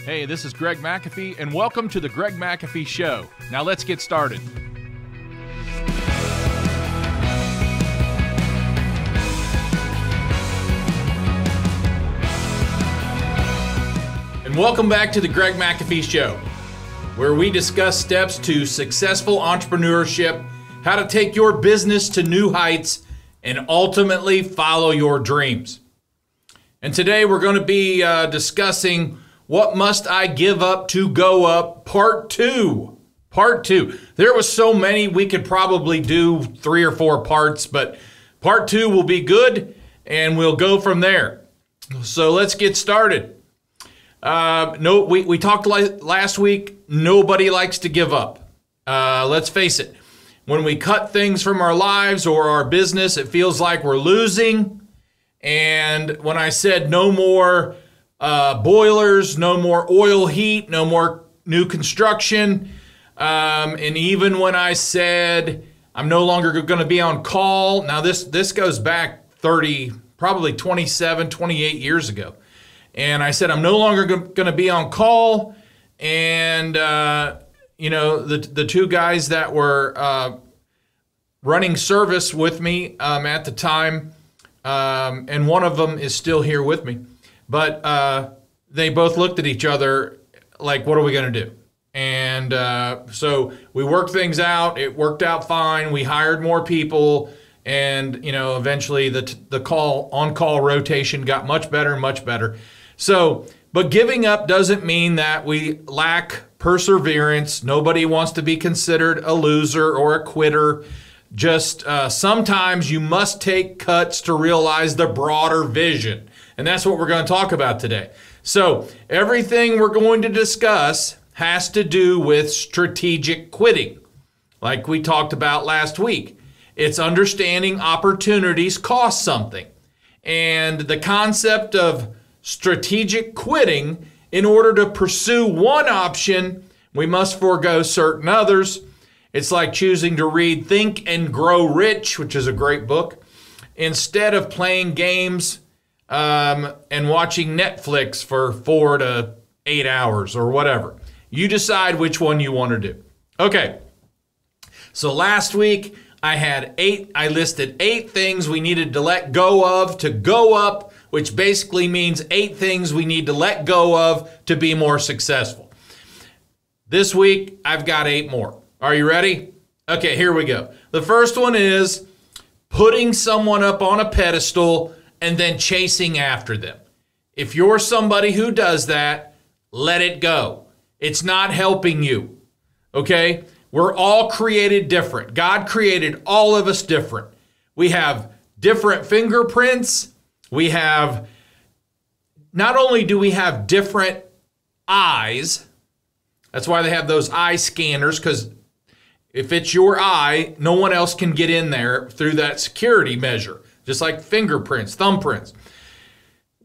Hey, this is Greg McAfee, and welcome to the Greg McAfee Show. Now let's get started. And welcome back to the Greg McAfee Show, where we discuss steps to successful entrepreneurship, how to take your business to new heights, and ultimately follow your dreams. And today we're going to be discussing What Must I Give Up to Go Up, Part 2. Part 2. There was so many, we could probably do 3 or 4 parts, but Part 2 will be good, and we'll go from there. So let's get started. We talked last week, nobody likes to give up. Let's face it. When we cut things from our lives or our business, it feels like we're losing. And when I said no more boilers, no more oil heat, no more new construction, and even when I said I'm no longer going to be on call, now this goes back 30, probably 27, 28 years ago. And I said I'm no longer going to be on call, and the two guys that were running service with me at the time, and one of them is still here with me. But they both looked at each other like, what are we going to do? And so we worked things out. It worked out fine. We hired more people. And, eventually the on-call rotation got much better and much better. So, but giving up doesn't mean that we lack perseverance. Nobody wants to be considered a loser or a quitter. Just sometimes you must take cuts to realize the broader vision. And that's what we're going to talk about today. So everything we're going to discuss has to do with strategic quitting, like we talked about last week. It's understanding opportunities cost something. And the concept of strategic quitting, in order to pursue one option, we must forego certain others. It's like choosing to read Think and Grow Rich, which is a great book, instead of playing games and watching Netflix for 4 to 8 hours or whatever. You decide which one you want to do. Okay, so last week I listed 8 things we needed to let go of to go up, which basically means 8 things we need to let go of to be more successful. This week I've got 8 more. Are you ready? Okay, here we go. The first one is putting someone up on a pedestal and then chasing after them. If you're somebody who does that, let it go. It's not helping you, okay? We're all created different. God created all of us different. We have different fingerprints. We have, not only do we have different eyes, that's why they have those eye scanners, because if it's your eye, no one else can get in there through that security measure. Just like fingerprints, thumbprints.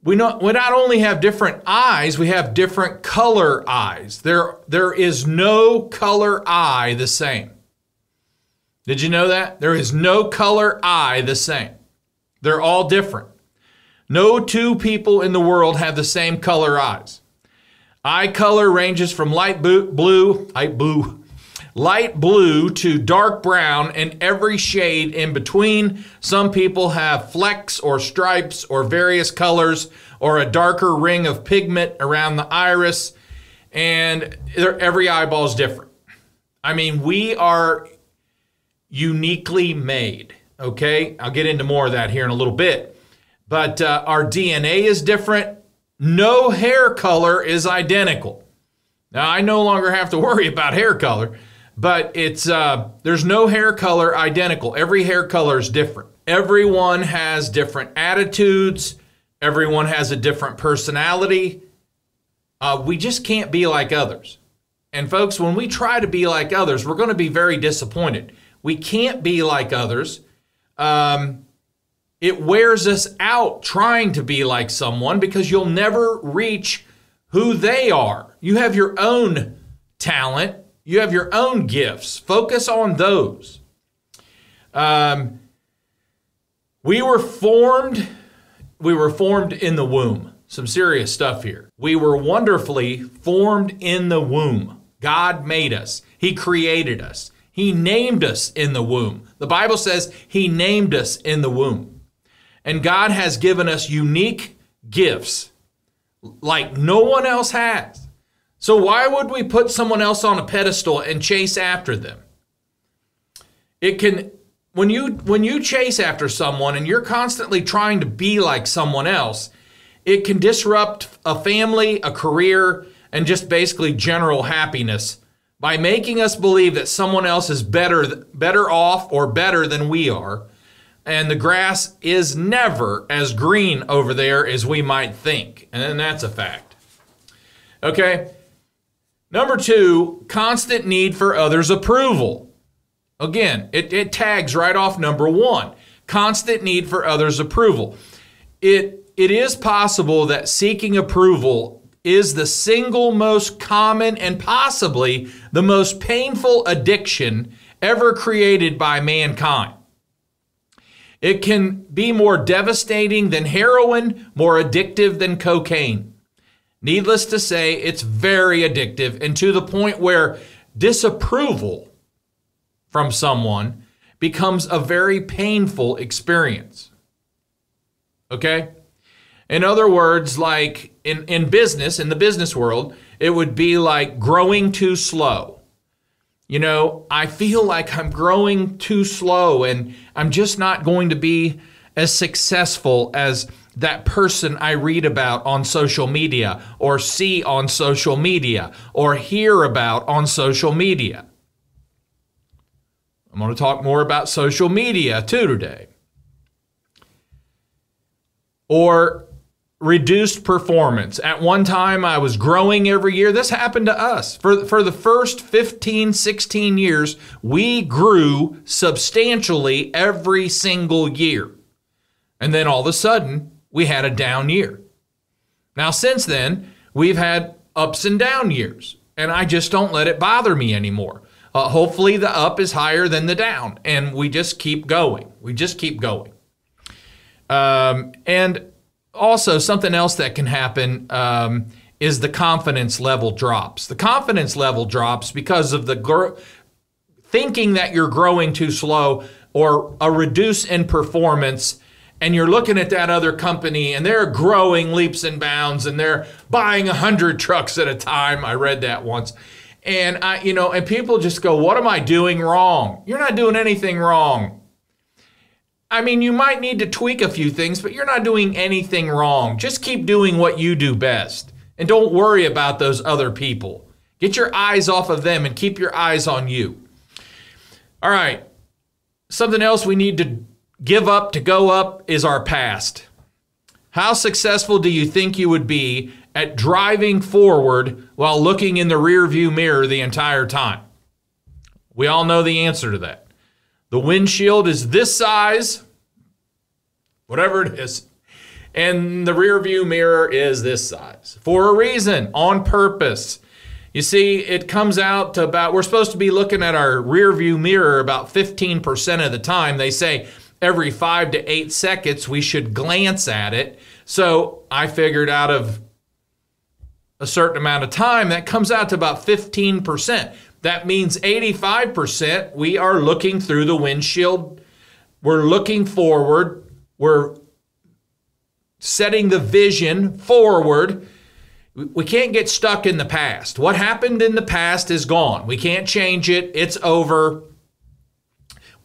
We not only have different eyes, we have different color eyes. There is no color eye the same. Did you know that? There is no color eye the same. They're all different. No 2 people in the world have the same color eyes. Eye color ranges from light blue to dark brown and every shade in between. Some people have flecks or stripes or various colors or a darker ring of pigment around the iris, and every eyeball is different. I mean, we are uniquely made, okay? I'll get into more of that here in a little bit. But our DNA is different. No hair color is identical. Now, I no longer have to worry about hair color. But there's no hair color identical. Every hair color is different. Everyone has different attitudes. Everyone has a different personality. We just can't be like others. And folks, when we try to be like others, we're going to be very disappointed. We can't be like others. It wears us out trying to be like someone because you'll never reach who they are. You have your own talent. You have your own gifts. Focus on those. We were formed in the womb. some serious stuff here. We were wonderfully formed in the womb. God made us. He created us. He named us in the womb. The Bible says He named us in the womb. And God has given us unique gifts like no one else has. So why would we put someone else on a pedestal and chase after them? It can, when you chase after someone and you're constantly trying to be like someone else, it can disrupt a family, a career, and just basically general happiness by making us believe that someone else is better off or better than we are. And the grass is never as green over there as we might think. And that's a fact. Okay. Number 2, constant need for others' approval. Again, it tags right off number 1. Constant need for others' approval. It is possible that seeking approval is the single most common and possibly the most painful addiction ever created by mankind. It can be more devastating than heroin, more addictive than cocaine. Needless to say, it's very addictive, and to the point where disapproval from someone becomes a very painful experience. Okay? In other words, like in business, in the business world, it would be like growing too slow. You know, I feel like I'm growing too slow and I'm just not going to be as successful as that person I read about on social media or see on social media or hear about on social media. I'm going to talk more about social media too today. Or reduced performance. At one time, I was growing every year. This happened to us. For the first 15, 16 years, we grew substantially every single year. And then all of a sudden, we had a down year. Now, since then, we've had ups and down years, and I just don't let it bother me anymore. Hopefully, the up is higher than the down, and we just keep going. We just keep going. And also, something else that can happen is the confidence level drops. The confidence level drops because of the thinking that you're growing too slow or a reduce in performance, and you're looking at that other company and they're growing leaps and bounds and they're buying 100 trucks at a time. I read that once. And and people just go, what am I doing wrong? You're not doing anything wrong. I mean, you might need to tweak a few things, but you're not doing anything wrong. Just keep doing what you do best. And don't worry about those other people. Get your eyes off of them and keep your eyes on you. All right. Something else we need to give up to go up is our past. How successful do you think you would be at driving forward while looking in the rearview mirror the entire time? We all know the answer to that. The windshield is this size, whatever it is, and the rear view mirror is this size for a reason, on purpose. You see, it comes out to about, we're supposed to be looking at our rear view mirror about 15% of the time. They say every 5 to 8 seconds we should glance at it. So I figured out of a certain amount of time, that comes out to about 15%. That means 85% we are looking through the windshield. We're looking forward. We're setting the vision forward. We can't get stuck in the past. What happened in the past is gone. We can't change it. It's over.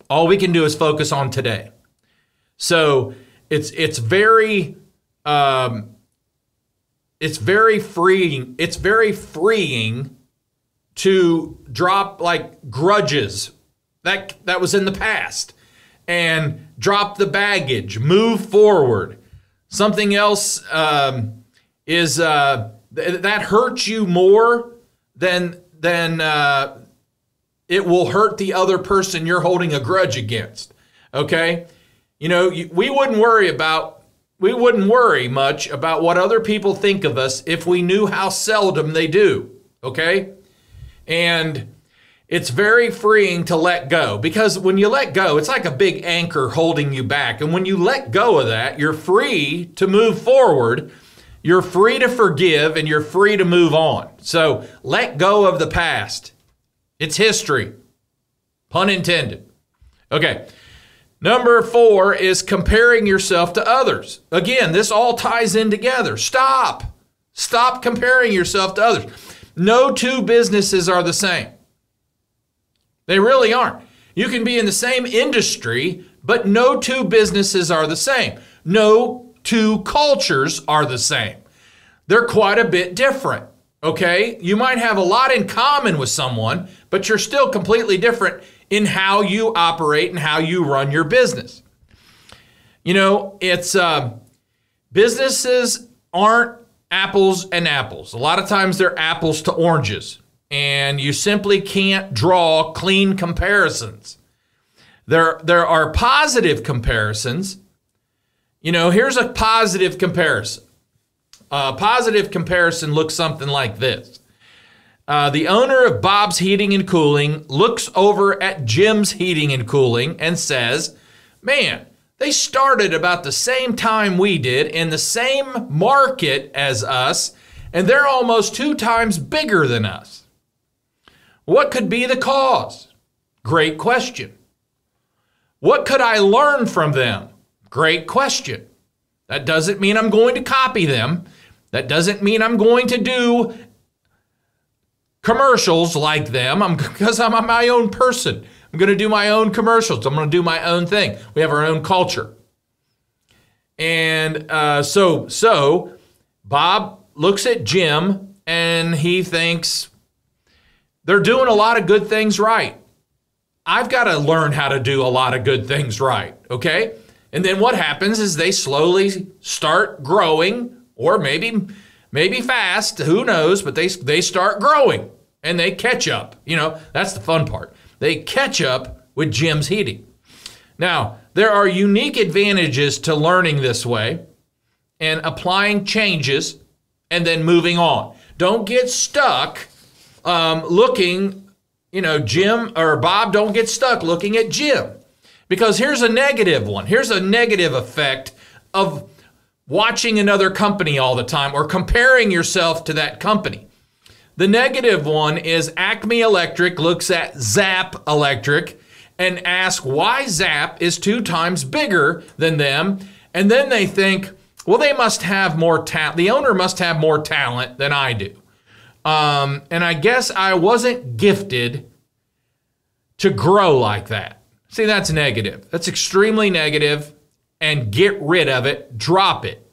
All we can do is focus on today. So it's very freeing. It's very freeing to drop like grudges that was in the past and drop the baggage, move forward. Something else is that hurts you more than it will hurt the other person you're holding a grudge against. Okay? You know, we wouldn't worry much about what other people think of us if we knew how seldom they do. Okay? And it's very freeing to let go, because when you let go, it's like a big anchor holding you back. And when you let go of that, you're free to move forward. You're free to forgive and you're free to move on. So let go of the past. It's history. Pun intended. Okay. Number 4 is comparing yourself to others. Again, this all ties in together. Stop. Stop comparing yourself to others. No two businesses are the same. They really aren't. You can be in the same industry, but no two businesses are the same. No two cultures are the same. They're quite a bit different, okay? You might have a lot in common with someone, but you're still completely different in how you operate and how you run your business. You know, it's businesses aren't apples and apples. A lot of times they're apples to oranges, and you simply can't draw clean comparisons. There are positive comparisons. You know, here's a positive comparison. A positive comparison looks something like this. The owner of Bob's Heating and Cooling looks over at Jim's Heating and Cooling and says, man, they started about the same time we did in the same market as us, and they're almost 2 times bigger than us. What could be the cause? Great question. What could I learn from them? Great question. That doesn't mean I'm going to copy them. That doesn't mean I'm going to do commercials like them because I'm my own person. I'm going to do my own commercials. I'm going to do my own thing. We have our own culture. And so Bob looks at Jim and he thinks they're doing a lot of good things right. I've got to learn how to do a lot of good things right, okay? And then what happens is they slowly start growing, or maybe fast, who knows, but they start growing and they catch up. You know, that's the fun part. They catch up with Jim's Heating. Now, there are unique advantages to learning this way and applying changes and then moving on. Don't get stuck looking, you know, Jim or Bob, don't get stuck looking at Jim. Because here's a negative one. Here's a negative effect of watching another company all the time or comparing yourself to that company. The negative one is Acme Electric looks at Zap Electric and asks why Zap is 2 times bigger than them. And then they think, well, they must have more talent. The owner must have more talent than I do. And I guess I wasn't gifted to grow like that. See, that's negative. That's extremely negative, and get rid of it. Drop it.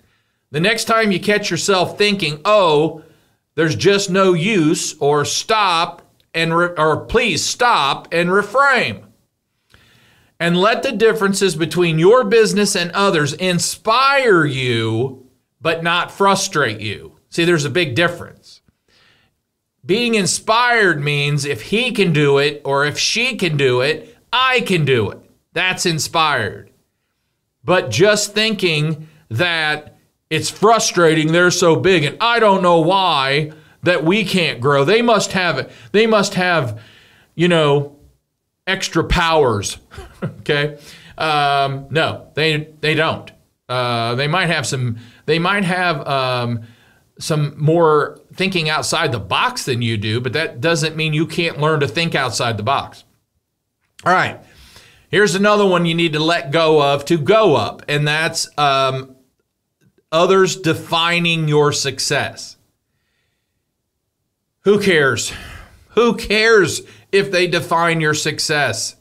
The next time you catch yourself thinking, oh, there's just no use, or stop and or please stop and reframe. And let the differences between your business and others inspire you, but not frustrate you. See, there's a big difference. Being inspired means if he can do it or if she can do it, I can do it. That's inspired. But just thinking that it's frustrating, they're so big, and I don't know why that we can't grow. They must have, you know, extra powers. Okay? No, they don't. They might have some more thinking outside the box than you do, but that doesn't mean you can't learn to think outside the box. All right, here's another one you need to let go of to go up, and that's others defining your success. Who cares? Who cares if they define your success?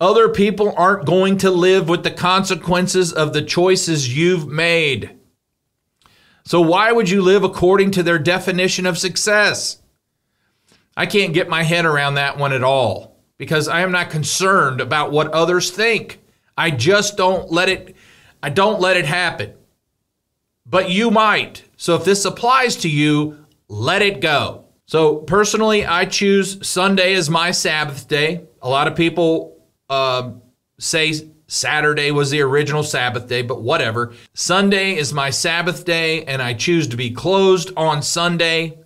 Other people aren't going to live with the consequences of the choices you've made. So why would you live according to their definition of success? I can't get my head around that one at all, because I am not concerned about what others think. I just don't let it happen. But you might. So if this applies to you, let it go. So personally, I choose Sunday as my Sabbath day. A lot of people say Saturday was the original Sabbath day, but whatever. Sunday is my Sabbath day, and I choose to be closed on Sunday.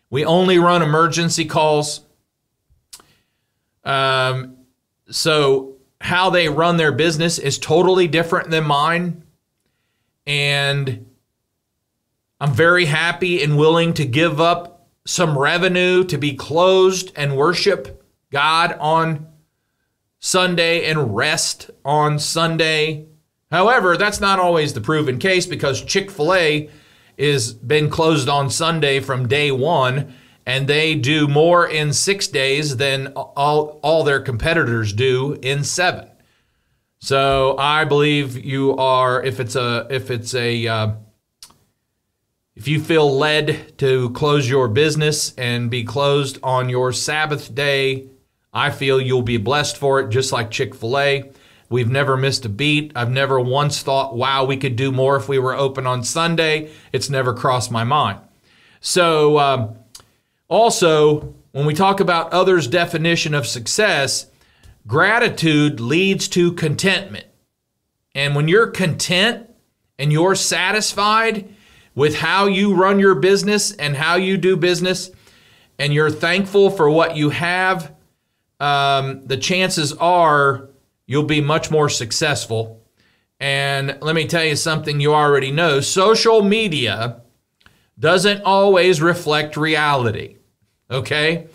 We only run emergency calls. So how they run their business is totally different than mine. And I'm very happy and willing to give up some revenue to be closed and worship God on Sunday and rest on Sunday. However, that's not always the proven case, because Chick-fil-A is been closed on Sunday from day one, and they do more in 6 days than all their competitors do in 7. So I believe you are, if you feel led to close your business and be closed on your Sabbath day, I feel you'll be blessed for it, just like Chick-fil-A. We've never missed a beat. I've never once thought, wow, we could do more if we were open on Sunday. It's never crossed my mind. So also, when we talk about others' definition of success, gratitude leads to contentment. And when you're content and you're satisfied with how you run your business and how you do business, and you're thankful for what you have, the chances are you'll be much more successful. And let me tell you something you already know. Social media doesn't always reflect reality, okay?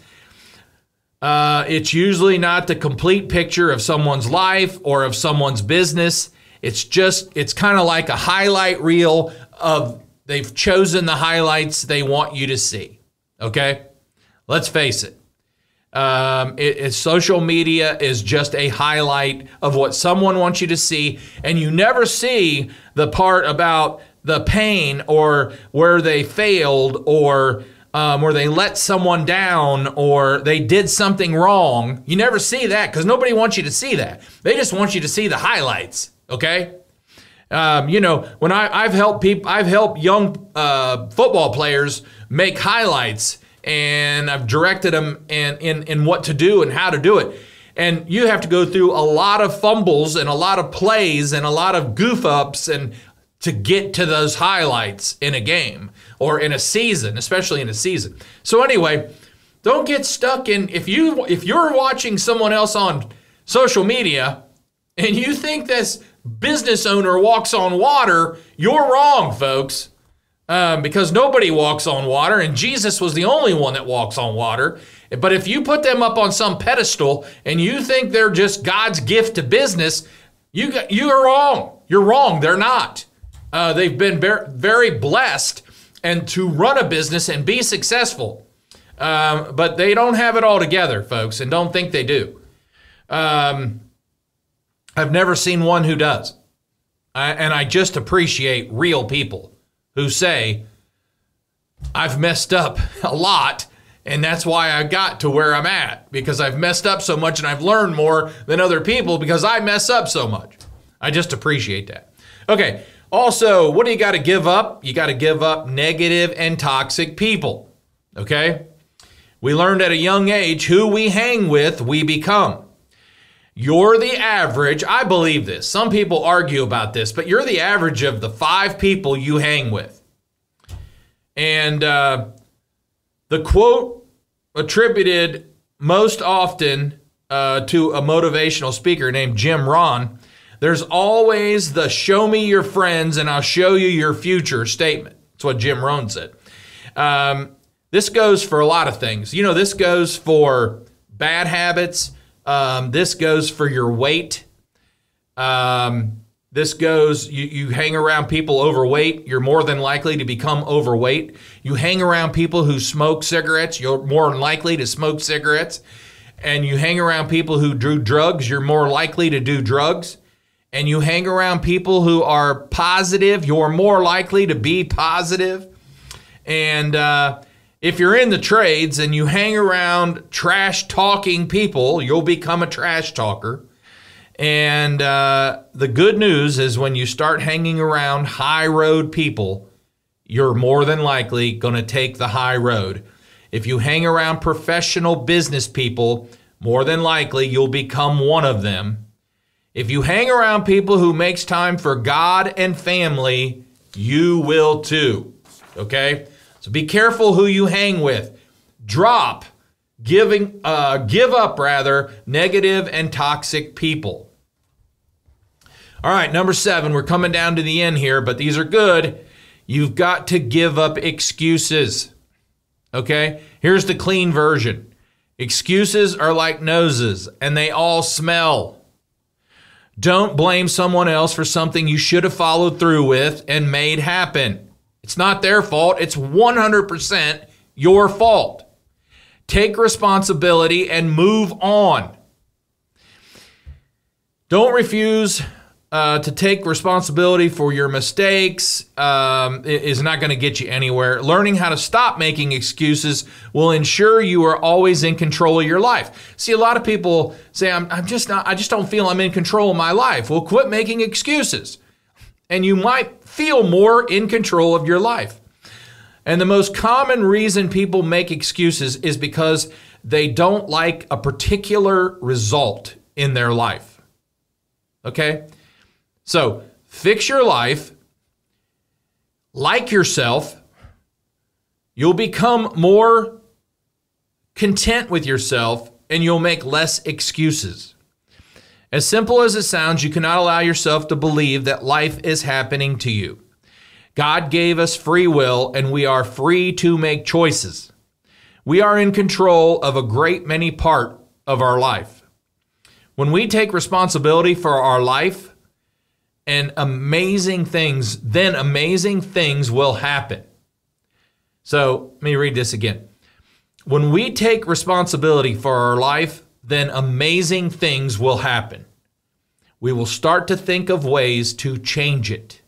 It's usually not the complete picture of someone's life or of someone's business. It's kind of like a highlight reel of, they've chosen the highlights they want you to see, okay? Let's face it. Social media is just a highlight of what someone wants you to see, and you never see the part about the pain or where they failed or where they let someone down or they did something wrong. You never see that because nobody wants you to see that. They just want you to see the highlights, okay? You know, when I've helped young football players make highlights, and I've directed them in what to do and how to do it. And you have to go through a lot of fumbles and a lot of plays and a lot of goof ups and to get to those highlights in a game or in a season, especially in a season. So anyway, don't get stuck in, if you're watching someone else on social media and you think this business owner walks on water, you're wrong, folks. Because nobody walks on water, and Jesus was the only one that walks on water. But if you put them up on some pedestal and you think they're just God's gift to business, you are wrong. You're wrong. They're not. They've been very blessed and to run a business and be successful. But they don't have it all together, folks, and don't think they do. I've never seen one who does. And I just appreciate real people who say, I've messed up a lot, and that's why I got to where I'm at, because I've messed up so much and I've learned more than other people because I mess up so much. I just appreciate that. Okay, also, what do you got to give up? You got to give up negative and toxic people, okay? We learned at a young age, who we hang with, we become. You're the average, I believe this. Some people argue about this, but you're the average of the 5 people you hang with. And the quote attributed most often to a motivational speaker named Jim Rohn, there's always the show me your friends and I'll show you your future statement. That's what Jim Rohn said. This goes for a lot of things. You know, this goes for bad habits. This goes for your weight. This goes, you hang around people overweight, you're more than likely to become overweight. You hang around people who smoke cigarettes, you're more likely to smoke cigarettes. And you hang around people who do drugs, you're more likely to do drugs. And you hang around people who are positive, you're more likely to be positive. And if you're in the trades and you hang around trash-talking people, you'll become a trash talker. And the good news is when you start hanging around high road people, you're more than likely going to take the high road. If you hang around professional business people, more than likely you'll become one of them. If you hang around people who makes time for God and family, you will too. Okay? So be careful who you hang with. Give up negative and toxic people. All right, number 7, we're coming down to the end here, but these are good. You've got to give up excuses. Okay? Here's the clean version. Excuses are like noses, and they all smell. Don't blame someone else for something you should have followed through with and made happen. It's not their fault. It's 100% your fault. Take responsibility and move on. Don't refuse to take responsibility for your mistakes. Is not going to get you anywhere. Learning how to stop making excuses will ensure you are always in control of your life. See, a lot of people say, I just don't feel I'm in control of my life. Well, quit making excuses, and you might feel more in control of your life. And the most common reason people make excuses is because they don't like a particular result in their life. Okay? So fix your life, like yourself. You'll become more content with yourself, and you'll make less excuses. As simple as it sounds, you cannot allow yourself to believe that life is happening to you. God gave us free will, and we are free to make choices. We are in control of a great many part of our life. When we take responsibility for our life, and amazing things will happen. So let me read this again. When we take responsibility for our life, then amazing things will happen. We will start to think of ways to change it.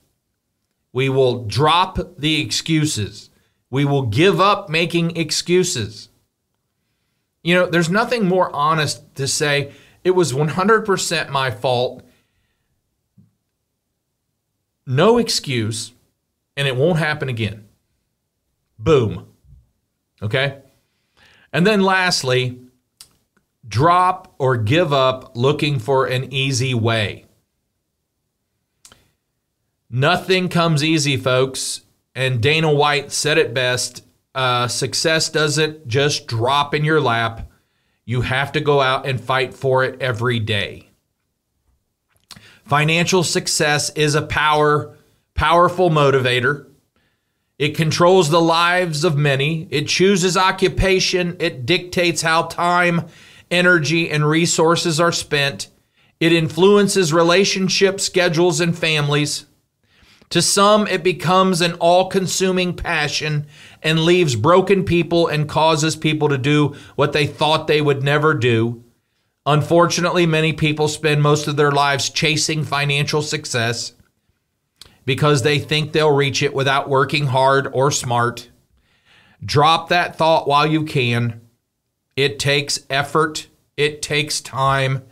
We will drop the excuses. We will give up making excuses. You know, there's nothing more honest to say, it was 100% my fault. No excuse, and it won't happen again. Boom. Okay? And then lastly, drop or give up looking for an easy way. Nothing comes easy, folks. And Dana White said it best. Success doesn't just drop in your lap. You have to go out and fight for it every day. Financial success is a powerful motivator. It controls the lives of many. It chooses occupation. It dictates how time, energy, and resources are spent. It influences relationship schedules and families. To some, it becomes an all-consuming passion and leaves broken people and causes people to do what they thought they would never do. Unfortunately, many people spend most of their lives chasing financial success because they think they'll reach it without working hard or smart. Drop that thought while you can. It takes effort. It takes time.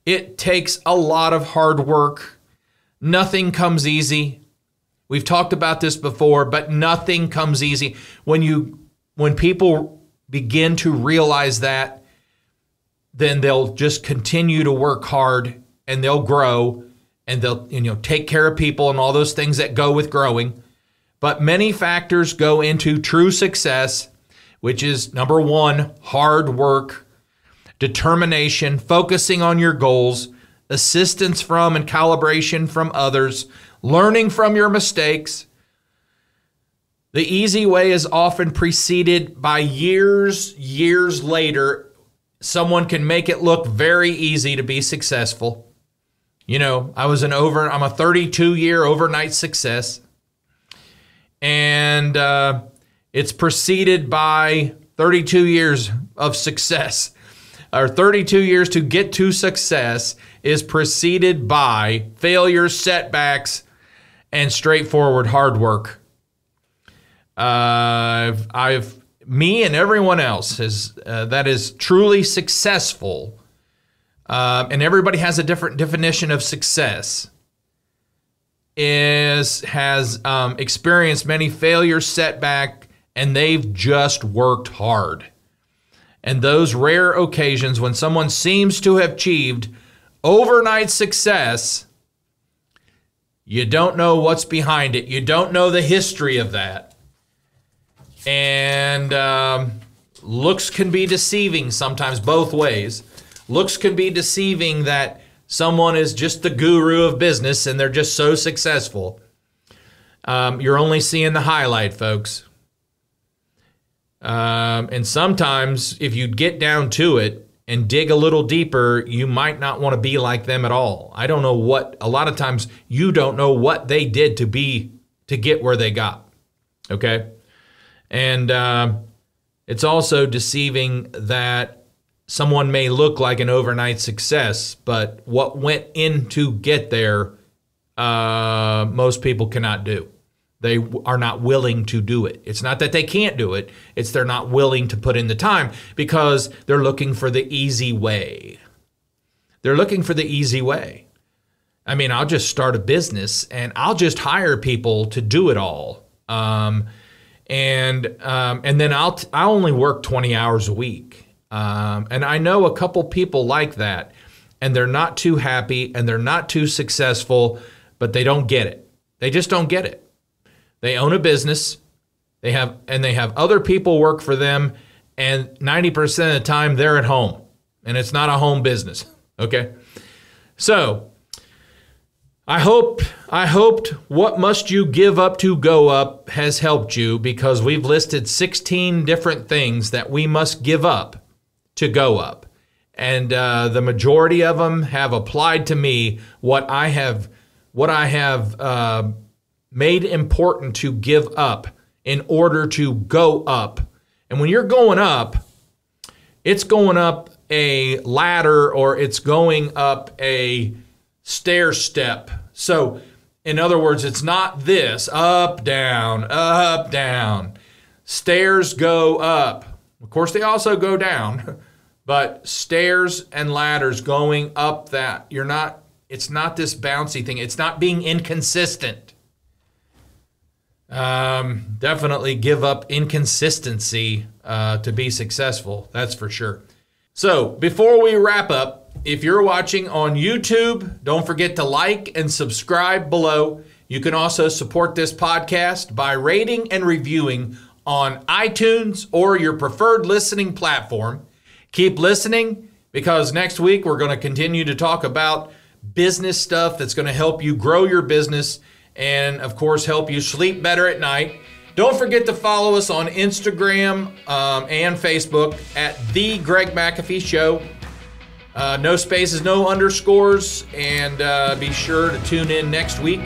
It takes a lot of hard work. Nothing comes easy. We've talked about this before, but nothing comes easy. When people begin to realize that, then they'll just continue to work hard, and they'll grow, and they'll take care of people and all those things that go with growing. But many factors go into true success, which is number one, hard work, determination, focusing on your goals, assistance from and calibration from others, learning from your mistakes. The easy way is often preceded by years later. Someone can make it look very easy to be successful. You know, I'm a 32-year overnight success. And it's preceded by 32 years of success. Or 32 years to get to success is preceded by failures, setbacks, and straightforward hard work. Me and everyone else that is truly successful, and everybody has a different definition of success, has experienced many failures, setback, and they've just worked hard. And those rare occasions when someone seems to have achieved overnight success, you don't know what's behind it. You don't know the history of that. And looks can be deceiving sometimes, both ways. Looks can be deceiving that someone is just the guru of business and they're just so successful. You're only seeing the highlight, folks. And sometimes if you get down to it and dig a little deeper, you might not want to be like them at all. I don't know what, a lot of times you don't know what they did to get where they got. Okay. And it's also deceiving that someone may look like an overnight success, but what went in to get there, most people cannot do. They are not willing to do it. It's not that they can't do it. It's they're not willing to put in the time because they're looking for the easy way. They're looking for the easy way. I mean, I'll just start a business and I'll just hire people to do it all. And then I'll only work 20 hours a week. And I know a couple people like that, and they're not too happy and they're not too successful, but they don't get it. They just don't get it. They own a business, they have other people work for them, and 90% of the time they're at home, and it's not a home business. Okay, so I hoped What Must You Give Up to Go Up has helped you, because we've listed 16 different things that we must give up to go up, and the majority of them have applied to me. What I have made important to give up in order to go up. And when you're going up, it's going up a ladder or it's going up a stair step. So in other words, it's not this up, down, up, down. Stairs go up. Of course, they also go down, but stairs and ladders going up that. It's not this bouncy thing. It's not being inconsistent. Definitely give up inconsistency to be successful. That's for sure. So before we wrap up, if you're watching on YouTube, don't forget to like and subscribe below. You can also support this podcast by rating and reviewing on iTunes or your preferred listening platform. Keep listening, because next week we're going to continue to talk about business stuff that's going to help you grow your business and, of course, help you sleep better at night. Don't forget to follow us on Instagram and Facebook at The Greg McAfee Show. No spaces, no underscores, and be sure to tune in next week.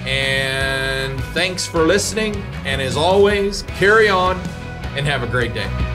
And thanks for listening, and as always, carry on and have a great day.